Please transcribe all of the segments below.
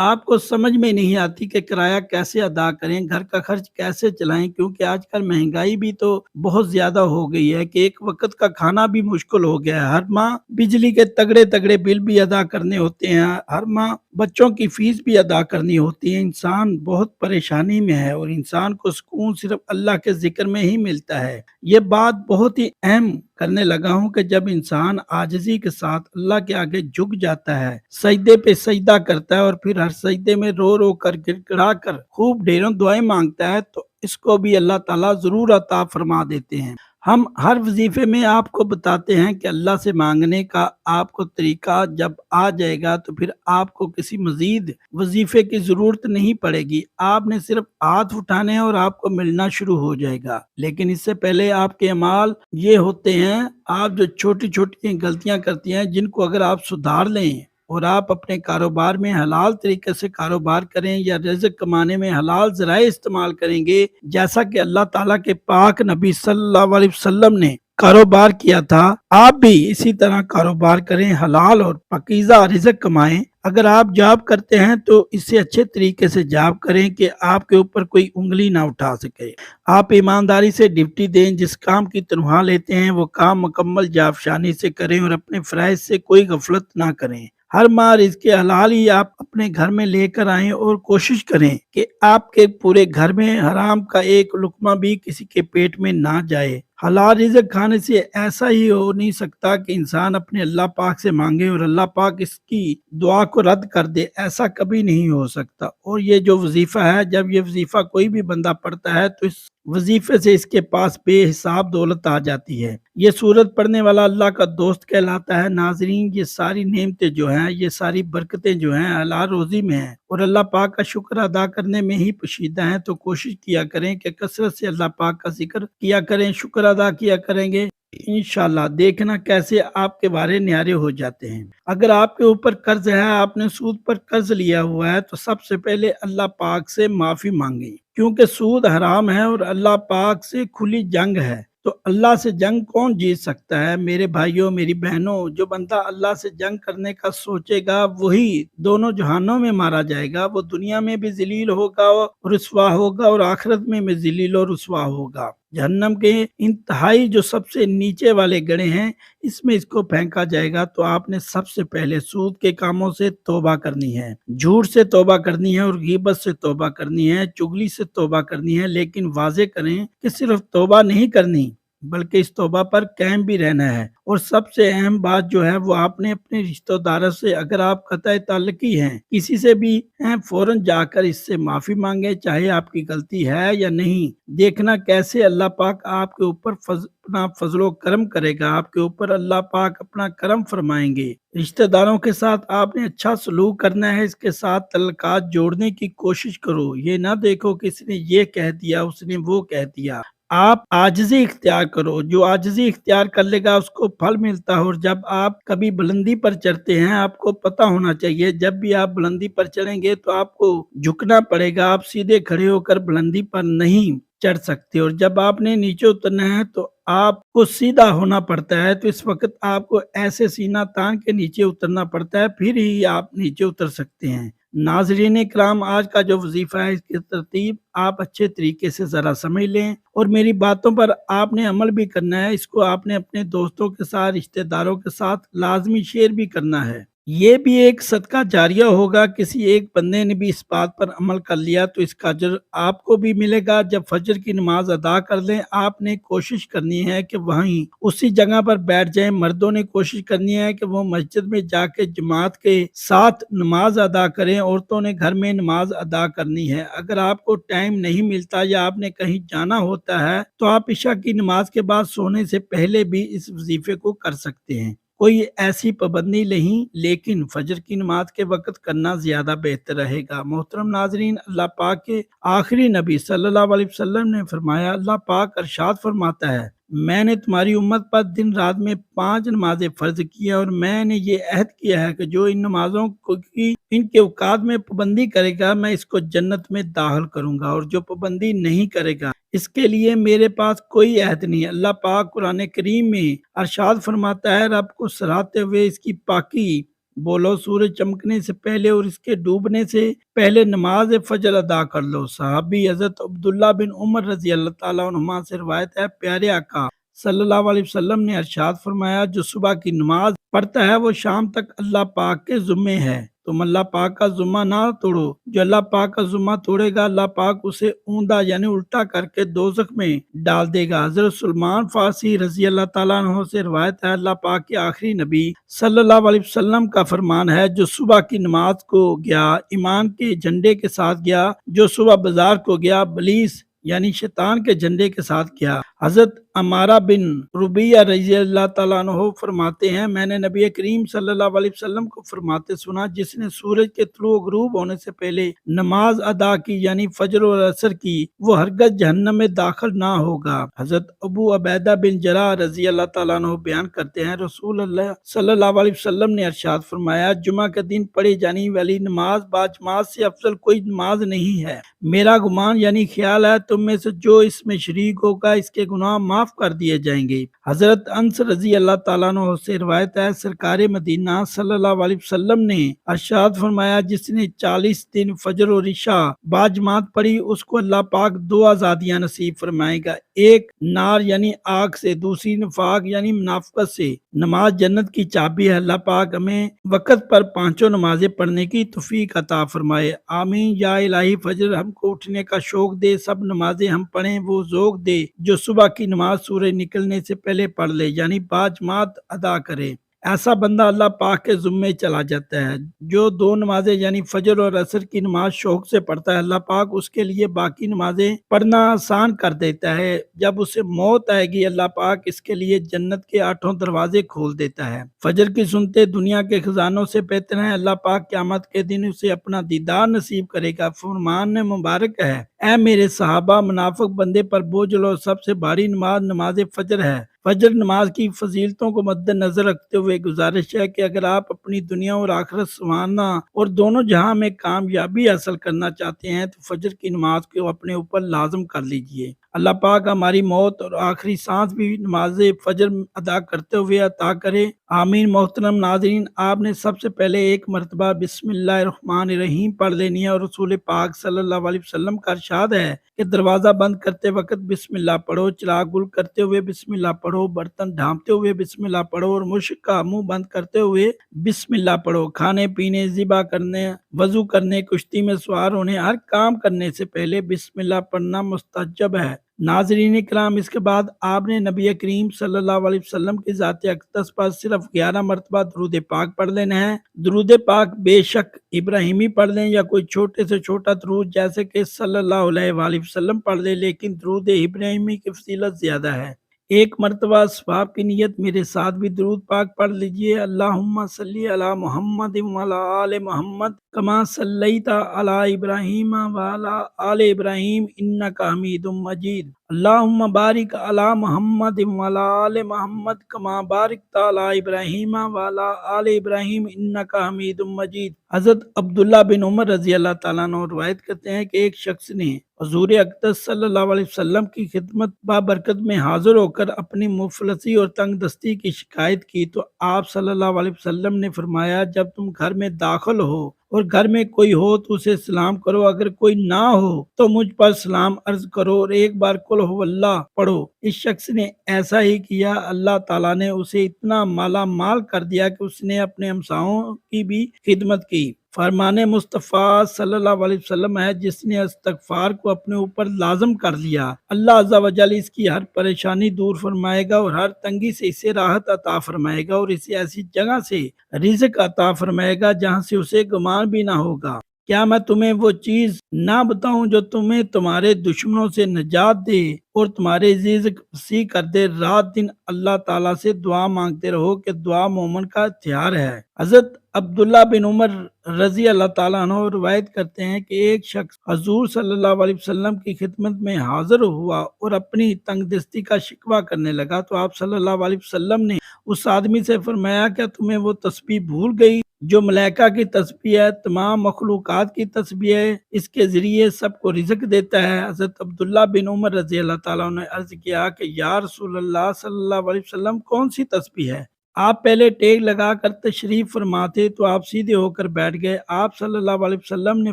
آپ کو سمجھ میں نہیں آتی کہ کرایہ کیسے ادا کریں، گھر کا خرچ کیسے چلائیں، کیونکہ آج کل مہنگائی بھی تو بہت زیادہ ہو گئی ہے کہ ایک وقت کا کھانا بھی مشکل ہو گیا ہے۔ ہر ماہ بجلی کے تگڑے تگڑے بل بھی ادا کرنے ہوتے ہیں، ہر ماہ بچوں کی فیس بھی ادا کرنی ہوتی ہے۔ انسان بہت پریشانی میں ہے اور انسان کو سکون صرف اللہ کے ذکر میں ہی ملتا ہے۔ یہ بات بہت ہی اہم کرنے لگا ہوں کہ جب انسان عاجزی کے ساتھ اللہ کے آگے جھک جاتا ہے، سجدے پہ سجدہ کرتا ہے اور پھر ہر سجدے میں رو رو کر گر گڑا کر خوب ڈھیروں دعائیں مانگتا ہے، تو اس کو بھی اللہ تعالیٰ ضرور عطا فرما دیتے ہیں۔ ہم ہر وظیفے میں آپ کو بتاتے ہیں کہ اللہ سے مانگنے کا آپ کو طریقہ جب آ جائے گا تو پھر آپ کو کسی مزید وظیفے کی ضرورت نہیں پڑے گی، آپ نے صرف ہاتھ اٹھانے ہیں اور آپ کو ملنا شروع ہو جائے گا۔ لیکن اس سے پہلے آپ کے اعمال یہ ہوتے ہیں، آپ جو چھوٹی چھوٹی غلطیاں کرتی ہیں جن کو اگر آپ سدھار لیں اور آپ اپنے کاروبار میں حلال طریقے سے کاروبار کریں یا رزق کمانے میں حلال ذرائع استعمال کریں گے، جیسا کہ اللہ تعالیٰ کے پاک نبی صلی اللہ علیہ وسلم نے کاروبار کیا تھا، آپ بھی اسی طرح کاروبار کریں، حلال اور پاکیزہ رزق کمائیں۔ اگر آپ جاب کرتے ہیں تو اسے اچھے طریقے سے جاب کریں کہ آپ کے اوپر کوئی انگلی نہ اٹھا سکے۔ آپ ایمانداری سے ڈیوٹی دیں، جس کام کی تنخواہ لیتے ہیں وہ کام مکمل جاوشانی سے کریں اور اپنے فرائض سے کوئی غفلت نہ کریں۔ ہر ماہ رزق حلال ہی آپ اپنے گھر میں لے کر آئیں اور کوشش کریں کہ آپ کے پورے گھر میں حرام کا ایک لقمہ بھی کسی کے پیٹ میں نہ جائے۔ حلال رزق کھانے سے ایسا ہی ہو نہیں سکتا کہ انسان اپنے اللہ پاک سے مانگے اور اللہ پاک اس کی دعا کو رد کر دے، ایسا کبھی نہیں ہو سکتا۔ اور یہ جو وظیفہ ہے، جب یہ وظیفہ کوئی بھی بندہ پڑھتا ہے تو اس وظیفے سے اس کے پاس بے حساب دولت آ جاتی ہے۔ یہ سورت پڑھنے والا اللہ کا دوست کہلاتا ہے۔ ناظرین، یہ ساری نعمتیں جو ہیں، یہ ساری برکتیں جو ہیں حلال روزی میں ہیں اور اللہ پاک کا شکر ادا کرنے میں ہی پوشیدہ ہیں، تو کوشش کیا کریں کہ کثرت سے اللہ پاک کا ذکر کیا کریں، شکر ادا کیا کریں گے، انشاءاللہ دیکھنا کیسے آپ کے بارے نیارے ہو جاتے ہیں۔ اگر آپ کے اوپر قرض ہے، آپ نے سود پر قرض لیا ہوا ہے، تو سب سے پہلے اللہ پاک سے معافی مانگیں، کیونکہ سود حرام ہے اور اللہ پاک سے کھلی جنگ ہے۔ تو اللہ سے جنگ کون جیت سکتا ہے؟ میرے بھائیوں، میری بہنوں، جو بندہ اللہ سے جنگ کرنے کا سوچے گا وہی دونوں جہانوں میں مارا جائے گا، وہ دنیا میں بھی ذلیل ہوگا اور رسوا ہوگا اور آخرت میں بھی ذلیل اور رسوا ہوگا۔ جہنم کے انتہائی جو سب سے نیچے والے گڑھے ہیں، اس میں اس کو پھینکا جائے گا۔ تو آپ نے سب سے پہلے سود کے کاموں سے توبہ کرنی ہے، جھوٹ سے توبہ کرنی ہے اور غیبت سے توبہ کرنی ہے، چغلی سے توبہ کرنی ہے، لیکن واضح کریں کہ صرف توبہ نہیں کرنی بلکہ اس توبہ پر قائم بھی رہنا ہے۔ اور سب سے اہم بات جو ہے وہ آپ نے اپنے رشتہ داروں سے، اگر آپ قطع تعلقی ہیں کسی سے بھی ہیں، فوراً جا کر اس سے معافی مانگے، چاہے آپ کی غلطی ہے یا نہیں۔ دیکھنا کیسے اللہ پاک آپ کے اوپر اپنا فضل و کرم کرے گا، آپ کے اوپر اللہ پاک اپنا کرم فرمائیں گے۔ رشتہ داروں کے ساتھ آپ نے اچھا سلوک کرنا ہے، اس کے ساتھ تعلقات جوڑنے کی کوشش کرو۔ یہ نہ دیکھو کہ اس نے یہ کہہ دیا، اس نے وہ کہہ دیا۔ آپ عاجزی اختیار کرو، جو عاجزی اختیار کر لے گا اس کو پھل ملتا ہے۔ اور جب آپ کبھی بلندی پر چڑھتے ہیں، آپ کو پتہ ہونا چاہیے جب بھی آپ بلندی پر چڑھیں گے تو آپ کو جھکنا پڑے گا، آپ سیدھے کھڑے ہو کر بلندی پر نہیں چڑھ سکتے۔ اور جب آپ نے نیچے اترنا ہے تو آپ کو سیدھا ہونا پڑتا ہے، تو اس وقت آپ کو ایسے سینہ تان کے نیچے اترنا پڑتا ہے، پھر ہی آپ نیچے اتر سکتے ہیں۔ ناظرین کرام، آج کا جو وظیفہ ہے اس کی ترتیب آپ اچھے طریقے سے ذرا سمجھ لیں اور میری باتوں پر آپ نے عمل بھی کرنا ہے۔ اس کو آپ نے اپنے دوستوں کے ساتھ، رشتہ داروں کے ساتھ لازمی شیئر بھی کرنا ہے۔ یہ بھی ایک صدقہ جاریہ ہوگا، کسی ایک بندے نے بھی اس بات پر عمل کر لیا تو اس کا اجر آپ کو بھی ملے گا۔ جب فجر کی نماز ادا کر لیں، آپ نے کوشش کرنی ہے کہ وہیں اسی جگہ پر بیٹھ جائیں۔ مردوں نے کوشش کرنی ہے کہ وہ مسجد میں جا کے جماعت کے ساتھ نماز ادا کریں، عورتوں نے گھر میں نماز ادا کرنی ہے۔ اگر آپ کو ٹائم نہیں ملتا یا آپ نے کہیں جانا ہوتا ہے تو آپ عشاء کی نماز کے بعد سونے سے پہلے بھی اس وظیفے کو کر سکتے ہیں، کوئی ایسی پابندی نہیں، لیکن فجر کی نماز کے وقت کرنا زیادہ بہتر رہے گا۔ محترم ناظرین، اللہ پاک کے آخری نبی صلی اللہ علیہ وسلم نے فرمایا، اللہ پاک ارشاد فرماتا ہے، میں نے تمہاری امت پر دن رات میں 5 نمازیں فرض کی ہیں اور میں نے یہ عہد کیا ہے کہ جو ان نمازوں کی ان کے اوقات میں پابندی کرے گا میں اس کو جنت میں داخل کروں گا، اور جو پابندی نہیں کرے گا اس کے لیے میرے پاس کوئی عہد نہیں۔ اللہ پاک قرآن کریم میں ارشاد فرماتا ہے، رب کو سراہتے ہوئے اس کی پاکی بولو سورج چمکنے سے پہلے اور اس کے ڈوبنے سے پہلے نماز فجر ادا کر لو۔ صحابی حضرت عبداللہ بن عمر رضی اللہ تعالیٰ عنہما سے روایت ہے، پیارے آقا صلی اللہ علیہ وسلم نے ارشاد فرمایا، جو صبح کی نماز پڑھتا ہے وہ شام تک اللہ پاک کے ذمے ہے۔ تم اللہ پاک کا ذمہ نہ توڑو، جو اللہ پاک کا ذمہ توڑے گا اللہ پاک اسے اوندا یعنی الٹا کر کے دوزخ میں ڈال دے گا۔ حضرت سلمان فارسی رضی اللہ تعالیٰ عنہ سے روایت ہے، اللہ پاک کے آخری نبی صلی اللہ علیہ وسلم کا فرمان ہے، جو صبح کی نماز کو گیا ایمان کے جھنڈے کے ساتھ گیا، جو صبح بازار کو گیا ابلیس یعنی شیطان کے جھنڈے کے ساتھ گیا۔ حضرت عمارہ بن ربیہ رضی اللہ تعالیٰ عنہ فرماتے ہیں، میں نے نبی کریم صلی اللہ علیہ وسلم کو فرماتے سنا، جس نے سورج کے طلوع و غروب ہونے سے پہلے نماز ادا کی یعنی فجر اور عصر کی، وہ ہرگز جہنم میں داخل نہ ہوگا۔ حضرت ابو عبیدہ بن جراح رضی اللہ تعالیٰ عنہ بیان کرتے ہیں، رسول اللہ صلی اللہ علیہ وسلم نے ارشاد فرمایا، جمعہ کے دن پڑھی جانے والی نماز باجماعت سے افضل کوئی نماز نہیں ہے۔ میرا گمان یعنی خیال ہے تم میں سے جو اس میں شریک ہوگا اس کے گناہ معاف کر دیے جائیں گے۔ حضرت انس رضی اللہ تعالیٰ عنہ سے روایت ہے، سرکار مدینہ صلی اللہ علیہ وسلم نے ارشاد فرمایا، جس نے 40 دن فجر و عشاء باجماعت پڑھی اس کو اللہ پاک 2 آزادیاں نصیب فرمائے گا، ایک نار یعنی آگ سے، دوسری نفاق یعنی منافقت سے۔ نماز جنت کی چابی ہے، اللہ پاک ہمیں وقت پر 5 نمازیں پڑھنے کی توفیق عطا فرمائے، آمین یا الہی۔ فجر ہم کو اٹھنے کا شوق دے، سب نمازیں ہم پڑھیں وہ ذوق دے، جو صبح کی نماز سورج نکلنے سے پہلے پڑھ لے یعنی باجماعت ادا کرے، ایسا بندہ اللہ پاک کے ذمے چلا جاتا ہے۔ جو 2 نمازیں یعنی فجر اور عصر کی نماز شوق سے پڑھتا ہے، اللہ پاک اس کے لیے باقی نمازیں پڑھنا آسان کر دیتا ہے۔ جب اسے موت آئے گی اللہ پاک اس کے لیے جنت کے 8 دروازے کھول دیتا ہے۔ فجر کی سنتے دنیا کے خزانوں سے بہتر ہیں، اللہ پاک قیامت کے دن اسے اپنا دیدار نصیب کرے گا۔ فرمان مبارک ہے، اے میرے صحابہ، منافق بندے پر بوجھ لو، سب سے بھاری نماز نماز فجر ہے۔ فجر نماز کی فضیلتوں کو مد نظر رکھتے ہوئے گزارش ہے کہ اگر آپ اپنی دنیا اور آخرت سنوارنا اور دونوں جہاں میں کامیابی حاصل کرنا چاہتے ہیں تو فجر کی نماز کو اپنے اوپر لازم کر لیجئے۔ اللہ پاک ہماری موت اور آخری سانس بھی نماز فجر ادا کرتے ہوئے عطا کرے، آمین۔ محترم ناظرین، آپ نے سب سے پہلے ایک مرتبہ بسم اللہ الرحمن الرحیم پڑھ لینی ہے، اور رسول پاک صلی اللہ علیہ وسلم کا ارشاد ہے کہ دروازہ بند کرتے وقت بسم اللہ پڑھو، چراغ گل کرتے ہوئے بسم اللہ پڑھو، برتن ڈھانپتے ہوئے بسم اللہ پڑھو، اور مشک کا منہ بند کرتے ہوئے بسم اللہ پڑھو۔ کھانے پینے، ذبح کرنے، وضو کرنے، کشتی میں سوار ہونے، ہر کام کرنے سے پہلے بسم اللہ پڑھنا مستحب ہے۔ ناظرین اکرام، اس کے بعد آپ نے نبی کریم صلی اللہ علیہ وسلم کی ذات اقدس پر صرف 11 مرتبہ درود پاک پڑھ لینا ہے۔ درود پاک بے شک ابراہیمی پڑھ لیں یا کوئی چھوٹے سے چھوٹا درود جیسے کہ صلی اللہ علیہ وآلہ وسلم پڑھ لیں، لیکن درود ابراہیمی کی فضیلت زیادہ ہے۔ ایک مرتبہ ثواب کی نیت میرے ساتھ بھی درود پاک پڑھ لیجئے۔ اللہم صلی علی محمد وعلی آل محمد کما صلیت علی ابراہیم وعلی آل ابراہیم انک حمید مجید۔ اللہم بارک علی محمد وعلی آل محمد کما بارکت علی ابراہیم وعلی آل ابراہیم انک حمید مجید۔ حضرت عبداللہ بن عمر رضی اللہ تعالیٰ عنہ روایت کرتے ہیں کہ ایک شخص نے حضور اقدس صلی اللہ علیہ وسلم کی خدمت بابرکت میں حاضر ہو کر اپنی مفلسی اور تنگ دستی کی شکایت کی، تو آپ صلی اللہ علیہ وسلم نے فرمایا، جب تم گھر میں داخل ہو اور گھر میں کوئی ہو تو اسے سلام کرو، اگر کوئی نہ ہو تو مجھ پر سلام عرض کرو اور ایک بار قل ہو اللہ پڑھو۔ اس شخص نے ایسا ہی کیا، اللہ تعالیٰ نے اسے اتنا مالا مال کر دیا کہ اس نے اپنے ہمسایوں کی بھی خدمت کی۔ فرمان مصطفیٰ صلی اللہ علیہ وسلم ہے، جس نے استغفار کو اپنے اوپر لازم کر لیا، اللہ عز و جل اس کی ہر پریشانی دور فرمائے گا اور ہر تنگی سے اسے راحت عطا فرمائے گا، اور اسے ایسی جگہ سے رزق عطا فرمائے گا جہاں سے اسے گمان بھی نہ ہوگا۔ کیا میں تمہیں وہ چیز نہ بتاؤں جو تمہیں تمہارے دشمنوں سے نجات دے اور تمہارے رزق وسیع کر دے؟ رات دن اللہ تعالیٰ سے دعا مانگتے رہو کہ دعا مومن کا ہتھیار ہے۔ حضرت عبداللہ بن عمر رضی اللہ تعالیٰ عنہ روایت کرتے ہیں کہ ایک شخص حضور صلی اللہ علیہ وسلم کی خدمت میں حاضر ہوا اور اپنی تنگ دستی کا شکوہ کرنے لگا، تو آپ صلی اللہ علیہ وسلم نے اس آدمی سے فرمایا، کیا تمہیں وہ تسبیح بھول گئی جو ملائکہ کی تسبیح ہے، تمام مخلوقات کی تسبیح ہے، اس کے ذریعے سب کو رزق دیتا ہے؟ حضرت عبداللہ بن عمر رضی اللہ تعالیٰ عنہ نے عرض کیا کہ یا رسول اللہ صلی اللہ علیہ وسلم کون سی تسبیح ہے؟ آپ پہلے ٹیک لگا کر تشریف فرما تھے تو آپ سیدھے ہو کر بیٹھ گئے۔ آپ صلی اللہ علیہ وسلم نے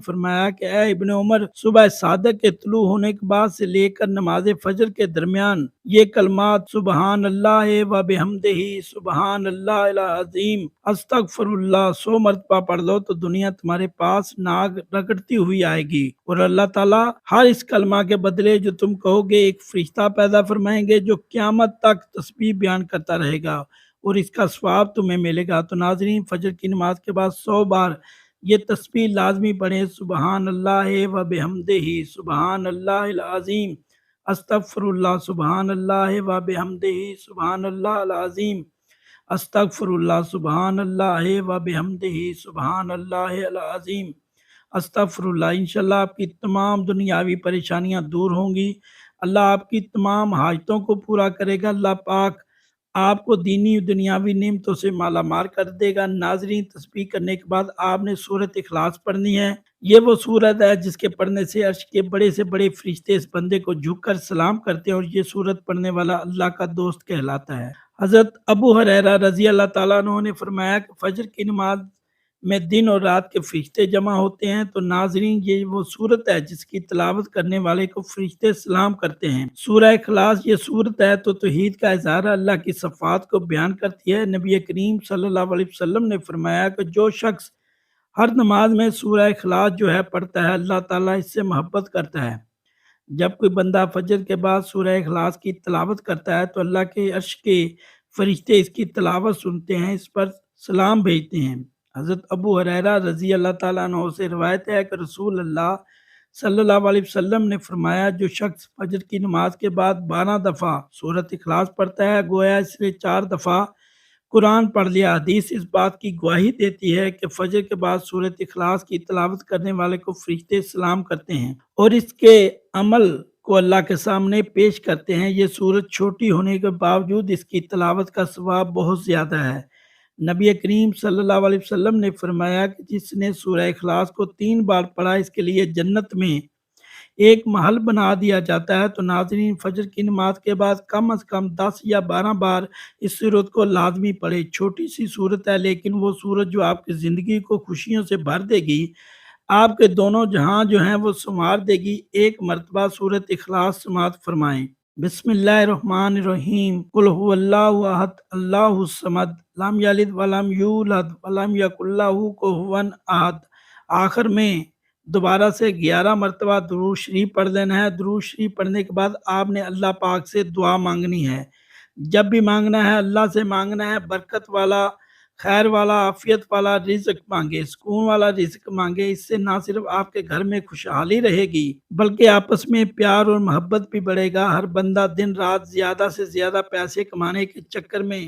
فرمایا کہ اے ابن عمر، صبح صادق کے طلوع ہونے کے بعد سے لے کر نماز فجر کے درمیان یہ کلمات سبحان اللہ و بحمدہ، سبحان اللہ العظیم، استغفر اللہ 100 مرتبہ پڑھ لو تو دنیا تمہارے پاس ناک رگڑتی ہوئی آئے گی، اور اللہ تعالیٰ ہر اس کلمہ کے بدلے جو تم کہو گے ایک فرشتہ پیدا فرمائیں گے جو قیامت تک تسبیح بیان کرتا رہے گا، اور اس کا ثواب تمہیں ملے گا۔ تو ناظرین، فجر کی نماز کے بعد 100 بار یہ تسبیح لازمی پڑھیں، سبحان اللہ و بحمدہ، سبحان اللہ العظیم، استغفر اللہ، سبحان اللہ و بحمدہ، سبحان اللہ العظیم، استغفر اللہ، سبحان اللہ و بحمدہ، سبحان اللہ العظیم، استغفر اللہ۔ انشاءاللہ آپ کی تمام دنیاوی پریشانیاں دور ہوں گی، اللہ آپ کی تمام حاجتوں کو پورا کرے گا، اللہ پاک آپ کو دینی و دنیاوی نعمتوں سے مالا مال کر دے گا۔ ناظرین، تسبیح کرنے کے بعد آپ نے سورۃ اخلاص پڑھنی ہے۔ یہ وہ سورت ہے جس کے پڑھنے سے عرش کے بڑے سے بڑے فرشتے اس بندے کو جھک کر سلام کرتے ہیں، اور یہ سورت پڑھنے والا اللہ کا دوست کہلاتا ہے۔ حضرت ابو ہریرہ رضی اللہ تعالیٰ عنہ نے فرمایا کہ فجر کی نماز میں دن اور رات کے فرشتے جمع ہوتے ہیں، تو ناظرین یہ وہ صورت ہے جس کی تلاوت کرنے والے کو فرشتے سلام کرتے ہیں۔ سورہ اخلاص یہ صورت ہے تو توحید کا اظہار اللہ کی صفات کو بیان کرتی ہے۔ نبی کریم صلی اللہ علیہ وسلم نے فرمایا کہ جو شخص ہر نماز میں سورہ اخلاص جو ہے پڑھتا ہے، اللہ تعالیٰ اس سے محبت کرتا ہے۔ جب کوئی بندہ فجر کے بعد سورہ اخلاص کی تلاوت کرتا ہے تو اللہ کے عرش کے فرشتے اس کی تلاوت سنتے ہیں، اس پر سلام بھیجتے ہیں۔ حضرت ابو ہریرہ رضی اللہ تعالیٰ عنہ سے روایت ہے کہ رسول اللہ صلی اللہ علیہ وسلم نے فرمایا جو شخص فجر کی نماز کے بعد 12 دفعہ سورۃ اخلاص پڑھتا ہے گویا اس نے 4 دفعہ قرآن پڑھ لیا۔ حدیث اس بات کی گواہی دیتی ہے کہ فجر کے بعد سورۃ اخلاص کی تلاوت کرنے والے کو فرشتے سلام کرتے ہیں اور اس کے عمل کو اللہ کے سامنے پیش کرتے ہیں۔ یہ سورت چھوٹی ہونے کے باوجود اس کی تلاوت کا ثواب بہت زیادہ ہے۔ نبی کریم صلی اللہ علیہ وسلم نے فرمایا کہ جس نے سورہ اخلاص کو 3 بار پڑھا اس کے لیے جنت میں ایک محل بنا دیا جاتا ہے۔ تو ناظرین، فجر کی نماز کے بعد کم از کم 10 یا 12 بار اس سورت کو لازمی پڑھے۔ چھوٹی سی سورت ہے لیکن وہ سورت جو آپ کی زندگی کو خوشیوں سے بھر دے گی، آپ کے دونوں جہاں جو ہیں وہ سنوار دے گی۔ ایک مرتبہ سورت اخلاص سماعت فرمائیں۔ بسم اللہ الرحمن الرحیم، قل هو اللہ احد اللہ الصمد لم یلد ولم یولد ولم یکن لہ کفوا احد۔ آخر میں دوبارہ سے 11 مرتبہ درود شریف پڑھ لینا ہے۔ درود شریف پڑھنے کے بعد آپ نے اللہ پاک سے دعا مانگنی ہے۔ جب بھی مانگنا ہے اللہ سے مانگنا ہے، برکت والا، خیر والا، عافیت والا رزق مانگے، سکون والا رزق مانگے۔ اس سے نہ صرف آپ کے گھر میں خوشحالی رہے گی بلکہ آپس میں پیار اور محبت بھی بڑھے گا۔ ہر بندہ دن رات زیادہ سے زیادہ پیسے کمانے کے چکر میں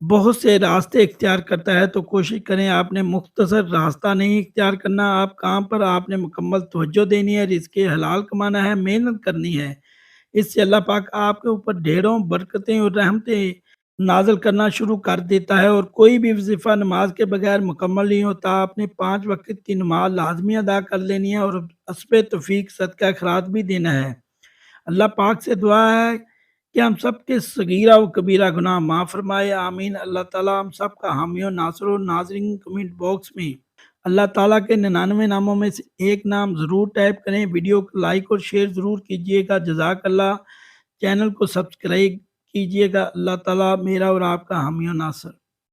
بہت سے راستے اختیار کرتا ہے، تو کوشش کریں آپ نے مختصر راستہ نہیں اختیار کرنا۔ آپ کام پر آپ نے مکمل توجہ دینی ہے، رزق حلال کمانا ہے، محنت کرنی ہے۔ اس سے اللہ پاک آپ کے اوپر ڈھیروں برکتیں اور رحمتیں نازل کرنا شروع کر دیتا ہے، اور کوئی بھی وظیفہ نماز کے بغیر مکمل نہیں ہوتا۔ آپ نے 5 وقت کی نماز لازمی ادا کر لینی ہے اور حسب توفیق صدقہ خیرات بھی دینا ہے۔ اللہ پاک سے دعا ہے کہ ہم سب کے صغیرہ و کبیرہ گناہ معاف فرمائے، آمین۔ اللہ تعالیٰ ہم سب کا حامی و ناصر و ناظرین کمنٹ باکس میں اللہ تعالیٰ کے 99 ناموں میں سے ایک نام ضرور ٹائپ کریں۔ ویڈیو کو لائک اور شیئر ضرور کیجیے گا، جزاک اللہ۔ چینل کو سبسکرائب کیجیے گا۔ اللہ تعالیٰ میرا اور آپ کا حامی و ناصر۔